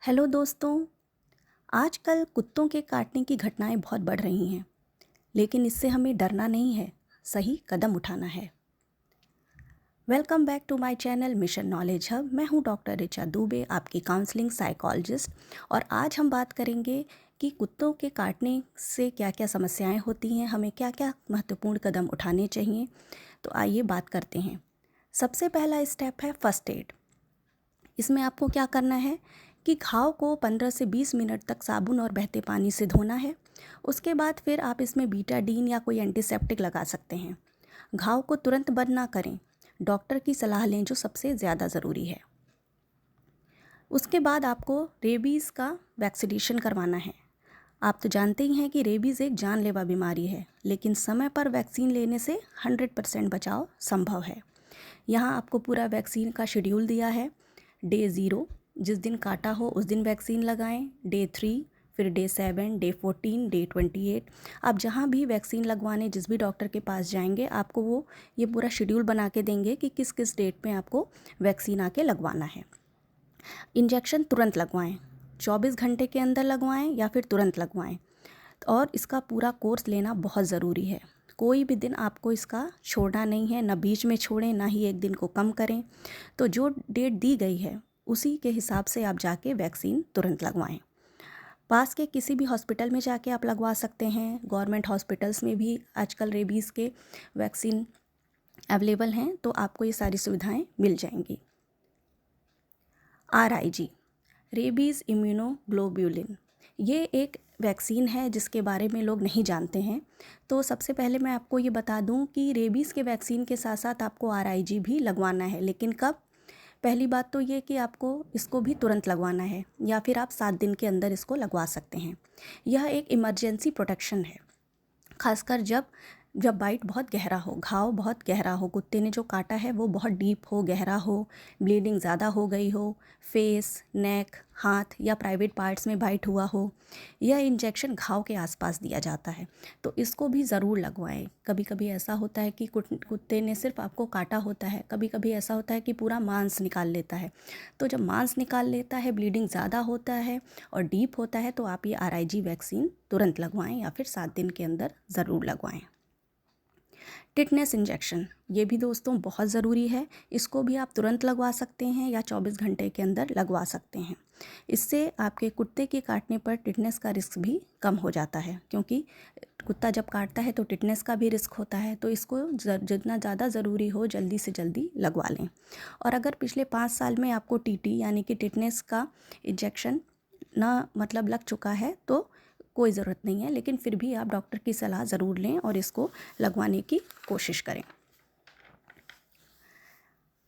Hello दोस्तों। आजकल कुत्तों के काटने की घटनाएं बहुत बढ़ रही हैं, लेकिन इससे हमें डरना नहीं है, सही कदम उठाना है। Welcome back to my channel mission knowledge hub. मैं हूं डॉक्टर ऋचा दुबे, आपकी काउंसलिंग साइकोलॉजिस्ट। और आज हम बात करेंगे कि कुत्तों के काटने से क्या क्या समस्याएं होती हैं, हमें क्या क्या महत्वपूर्ण कदम उठाने चाहिए। तो आइए बात करते हैं। सबसे पहला स्टेप है फर्स्ट एड। इसमें आपको क्या करना है कि घाव को 15 से 20 मिनट तक साबुन और बहते पानी से धोना है। उसके बाद फिर आप इसमें बीटाडीन या कोई एंटीसेप्टिक लगा सकते हैं। घाव को तुरंत बंद ना करें, डॉक्टर की सलाह लें जो सबसे ज़्यादा ज़रूरी है। उसके बाद आपको रेबीज़ का वैक्सीनेशन करवाना है। आप तो जानते ही हैं कि रेबीज़ एक जानलेवा बीमारी है, लेकिन समय पर वैक्सीन लेने से 100% बचाव संभव है। यहाँ आपको पूरा वैक्सीन का शेड्यूल दिया है। डे 0 जिस दिन काटा हो उस दिन वैक्सीन लगाएं, डे 3, फिर डे 7, डे 14, डे 28। आप जहाँ भी वैक्सीन लगवाने जिस भी डॉक्टर के पास जाएंगे, आपको वो ये पूरा शेड्यूल बना के देंगे कि किस किस डेट में आपको वैक्सीन आके लगवाना है। इंजेक्शन तुरंत लगवाएं, 24 घंटे के अंदर लगवाएं या फिर तुरंत लगवाएं। और इसका पूरा कोर्स लेना बहुत ज़रूरी है। कोई भी दिन आपको इसका छोड़ना नहीं है, ना बीच में छोड़ें ना ही एक दिन को कम करें। तो जो डेट दी गई है उसी के हिसाब से आप जाके वैक्सीन तुरंत लगवाएं। पास के किसी भी हॉस्पिटल में जाके आप लगवा सकते हैं। गवर्नमेंट हॉस्पिटल्स में भी आजकल रेबीज़ के वैक्सीन अवेलेबल हैं, तो आपको ये सारी सुविधाएं मिल जाएंगी। RIG, रेबीज़ इम्यूनोग्लोब्यूलिन, ये एक वैक्सीन है जिसके बारे में लोग नहीं जानते हैं। तो सबसे पहले मैं आपको ये बता दूं कि रेबीज़ के वैक्सीन के साथ साथ आपको RIG भी लगवाना है, लेकिन कब? पहली बात तो ये कि आपको इसको भी तुरंत लगवाना है या फिर आप 7 दिन के अंदर इसको लगवा सकते हैं। यह एक इमरजेंसी प्रोटेक्शन है, खासकर जब जब बाइट बहुत गहरा हो, घाव बहुत गहरा हो, कुत्ते ने जो काटा है वो बहुत डीप हो, गहरा हो, ब्लीडिंग ज़्यादा हो गई हो, फेस, नेक, हाथ या प्राइवेट पार्ट्स में बाइट हुआ हो। यह इंजेक्शन घाव के आसपास दिया जाता है, तो इसको भी ज़रूर लगवाएं। कभी कभी ऐसा होता है कि कुत्ते ने सिर्फ आपको काटा होता है, कभी कभी ऐसा होता है कि पूरा मांस निकाल लेता है। तो जब मांस निकाल लेता है, ब्लीडिंग ज़्यादा होता है और डीप होता है, तो आप ये RIG वैक्सीन तुरंत लगवाएं या फिर 7 दिन के अंदर ज़रूर लगवाएं। टिटनेस इंजेक्शन, ये भी दोस्तों बहुत ज़रूरी है। इसको भी आप तुरंत लगवा सकते हैं या 24 घंटे के अंदर लगवा सकते हैं। इससे आपके कुत्ते के काटने पर टिटनेस का रिस्क भी कम हो जाता है, क्योंकि कुत्ता जब काटता है तो टिटनेस का भी रिस्क होता है। तो इसको जितना ज़्यादा ज़रूरी हो जल्दी से जल्दी लगवा लें। और अगर पिछले 5 साल में आपको TT यानी कि टिटनेस का इंजेक्शन ना लग चुका है तो कोई ज़रूरत नहीं है, लेकिन फिर भी आप डॉक्टर की सलाह ज़रूर लें और इसको लगवाने की कोशिश करें।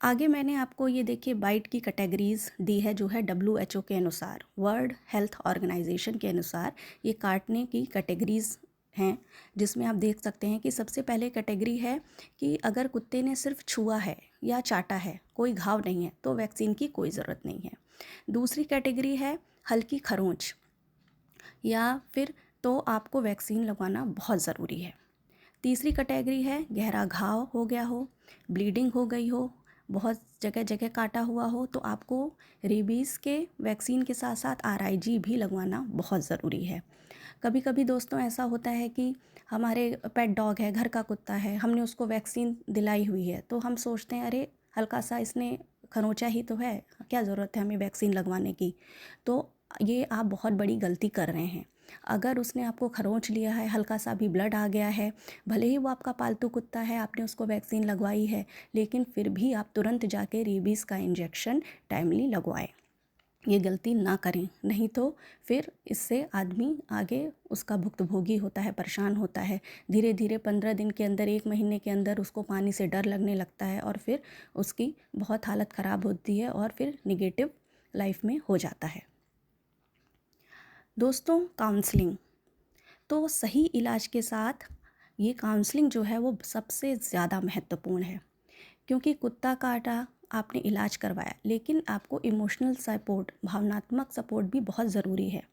आगे मैंने आपको ये देखिए बाइट की कैटेगरीज दी है, जो है WHO के अनुसार, वर्ल्ड हेल्थ ऑर्गेनाइजेशन के अनुसार ये काटने की कैटेगरीज हैं, जिसमें आप देख सकते हैं कि सबसे पहले कैटेगरी है कि अगर कुत्ते ने सिर्फ छुआ है या चाटा है, कोई घाव नहीं है, तो वैक्सीन की कोई ज़रूरत नहीं है। दूसरी कैटेगरी है हल्की खरोंच, या फिर तो आपको वैक्सीन लगवाना बहुत ज़रूरी है। तीसरी कैटेगरी है गहरा घाव हो गया हो, ब्लीडिंग हो गई हो, बहुत जगह जगह काटा हुआ हो, तो आपको रेबीज़ के वैक्सीन के साथ साथ RIG भी लगवाना बहुत ज़रूरी है। कभी कभी दोस्तों ऐसा होता है कि हमारे पेट डॉग है, घर का कुत्ता है, हमने उसको वैक्सीन दिलाई हुई है, तो हम सोचते हैं अरे हल्का सा इसने खरोंचा ही तो है, क्या ज़रूरत है हमें वैक्सीन लगवाने की। तो ये आप बहुत बड़ी गलती कर रहे हैं। अगर उसने आपको खरोंच लिया है, हल्का सा भी ब्लड आ गया है, भले ही वो आपका पालतू कुत्ता है, आपने उसको वैक्सीन लगवाई है, लेकिन फिर भी आप तुरंत जाके रेबीज़ का इंजेक्शन टाइमली लगवाएं। ये गलती ना करें, नहीं तो फिर इससे आदमी आगे उसका भुक्तभोगी होता है, परेशान होता है। धीरे धीरे 15 दिन के अंदर, 1 महीने के अंदर उसको पानी से डर लगने लगता है और फिर उसकी बहुत हालत ख़राब होती है और फिर निगेटिव लाइफ में हो जाता है। दोस्तों, काउंसलिंग, तो सही इलाज के साथ ये काउंसलिंग जो है वो सबसे ज़्यादा महत्वपूर्ण है, क्योंकि कुत्ता काटा, आपने इलाज करवाया, लेकिन आपको इमोशनल सपोर्ट, भावनात्मक सपोर्ट भी बहुत ज़रूरी है।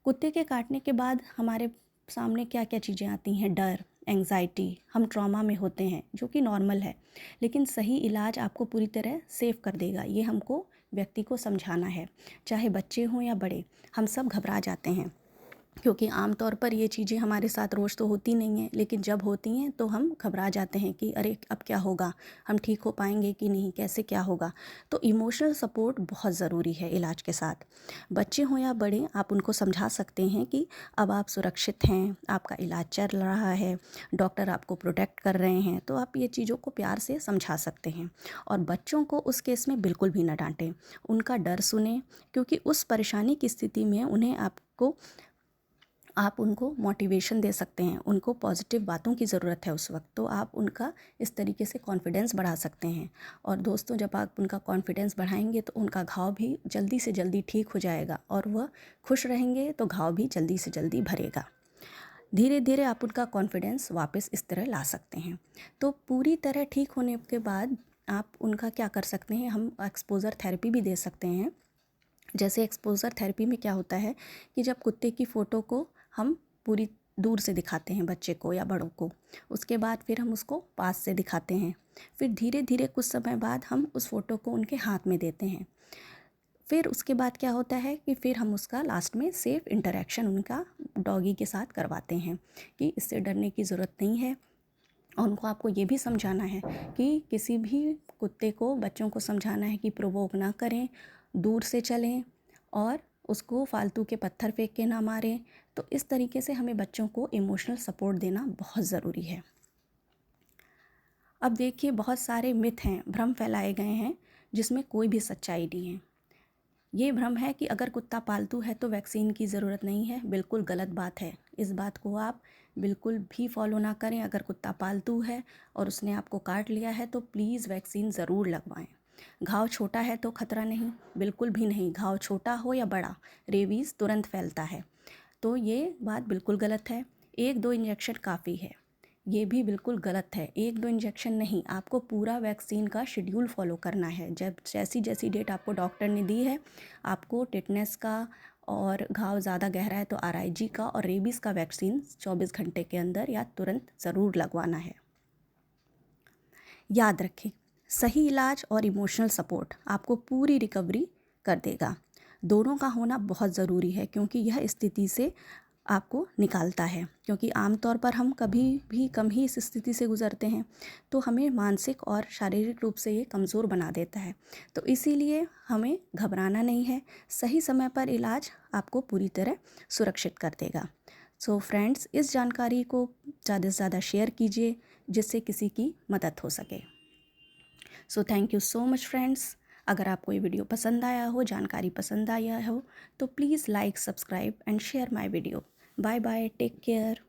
कुत्ते के काटने के बाद हमारे सामने क्या क्या चीज़ें आती हैं? डर, एंग्जाइटी, हम ट्रॉमा में होते हैं, जो कि नॉर्मल है, लेकिन सही इलाज आपको पूरी तरह सेव कर देगा, ये हमको व्यक्ति को समझाना है, चाहे बच्चे हों या बड़े। हम सब घबरा जाते हैं क्योंकि आम तौर पर ये चीज़ें हमारे साथ रोज़ तो होती नहीं हैं, लेकिन जब होती हैं तो हम घबरा जाते हैं कि अरे अब क्या होगा, हम ठीक हो पाएंगे कि नहीं, कैसे क्या होगा। तो इमोशनल सपोर्ट बहुत ज़रूरी है इलाज के साथ। बच्चे हों या बड़े, आप उनको समझा सकते हैं कि अब आप सुरक्षित हैं, आपका इलाज चल रहा है, डॉक्टर आपको प्रोटेक्ट कर रहे हैं, तो आप ये चीज़ों को प्यार से समझा सकते हैं। और बच्चों को उस केस में बिल्कुल भी ना डांटें, उनका डर सुने, क्योंकि उस परेशानी की स्थिति में आप उनको मोटिवेशन दे सकते हैं, उनको पॉजिटिव बातों की ज़रूरत है उस वक्त, तो आप उनका इस तरीके से कॉन्फिडेंस बढ़ा सकते हैं। और दोस्तों, जब आप उनका कॉन्फिडेंस बढ़ाएंगे तो उनका घाव भी जल्दी से जल्दी ठीक हो जाएगा और वह खुश रहेंगे तो घाव भी जल्दी से जल्दी भरेगा। धीरे धीरे आप उनका कॉन्फिडेंस वापस इस तरह ला सकते हैं। तो पूरी तरह ठीक होने के बाद आप उनका क्या कर सकते हैं, हम एक्सपोज़र थेरेपी भी दे सकते हैं। जैसे एक्सपोज़र थेरेपी में क्या होता है कि जब कुत्ते की फ़ोटो को हम पूरी दूर से दिखाते हैं बच्चे को या बड़ों को, उसके बाद फिर हम उसको पास से दिखाते हैं, फिर धीरे धीरे कुछ समय बाद हम उस फ़ोटो को उनके हाथ में देते हैं। फिर उसके बाद क्या होता है कि फिर हम उसका लास्ट में सेफ़ इंटरेक्शन उनका डॉगी के साथ करवाते हैं कि इससे डरने की ज़रूरत नहीं है। और उनको आपको ये भी समझाना है कि किसी भी कुत्ते को, बच्चों को समझाना है कि प्रोवोक ना करें, दूर से चलें और उसको फालतू के पत्थर फेंक के ना मारें। तो इस तरीके से हमें बच्चों को इमोशनल सपोर्ट देना बहुत ज़रूरी है। अब देखिए, बहुत सारे मिथ हैं, भ्रम फैलाए गए हैं जिसमें कोई भी सच्चाई नहीं है। ये भ्रम है कि अगर कुत्ता पालतू है तो वैक्सीन की ज़रूरत नहीं है, बिल्कुल गलत बात है। इस बात को आप बिल्कुल भी फॉलो ना करें। अगर कुत्ता पालतू है और उसने आपको काट लिया है तो प्लीज़ वैक्सीन ज़रूर लगवाएं। घाव छोटा है तो खतरा नहीं, बिल्कुल भी नहीं। घाव छोटा हो या बड़ा, रेबीज़ तुरंत फैलता है, तो ये बात बिल्कुल गलत है। 1-2 इंजेक्शन काफ़ी है, ये भी बिल्कुल गलत है। 1-2 इंजेक्शन नहीं, आपको पूरा वैक्सीन का शेड्यूल फॉलो करना है। जब जैसी जैसी डेट आपको डॉक्टर ने दी है, आपको टिटनेस का, और घाव ज़्यादा गहरा है तो आरआईजी का, और रेबीज़ का वैक्सीन 24 घंटे के अंदर या तुरंत ज़रूर लगवाना है। याद रखें, सही इलाज और इमोशनल सपोर्ट आपको पूरी रिकवरी कर देगा। दोनों का होना बहुत ज़रूरी है, क्योंकि यह स्थिति से आपको निकालता है। क्योंकि आमतौर पर हम कभी भी कम ही इस स्थिति से गुज़रते हैं, तो हमें मानसिक और शारीरिक रूप से ये कमज़ोर बना देता है। तो इसीलिए हमें घबराना नहीं है, सही समय पर इलाज आपको पूरी तरह सुरक्षित कर देगा। सो फ्रेंड्स, इस जानकारी को ज़्यादा से ज़्यादा शेयर कीजिए जिससे किसी की मदद हो सके। So thank you so much friends. अगर आपको ये वीडियो पसंद आया हो, जानकारी पसंद आया हो, तो please like, subscribe and share my video. Bye bye, take care.